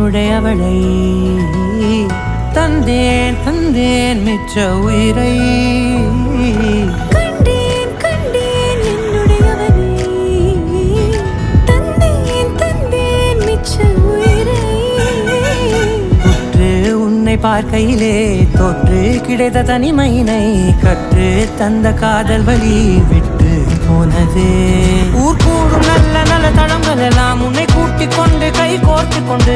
என்னுடையவளை தந்தேன் தந்தேன் மிச்ச உயிரை பார்க்கையிலே தோற்று கிடைத்த தனிமையினை கற்று தந்த காதல் வழி விட்டு போனதே. ஊர் கூடும் நல்ல நல்ல தளங்கள் எல்லாம் உன்னை கூட்டிக் கொண்டு கை கோர்த்து கொண்டு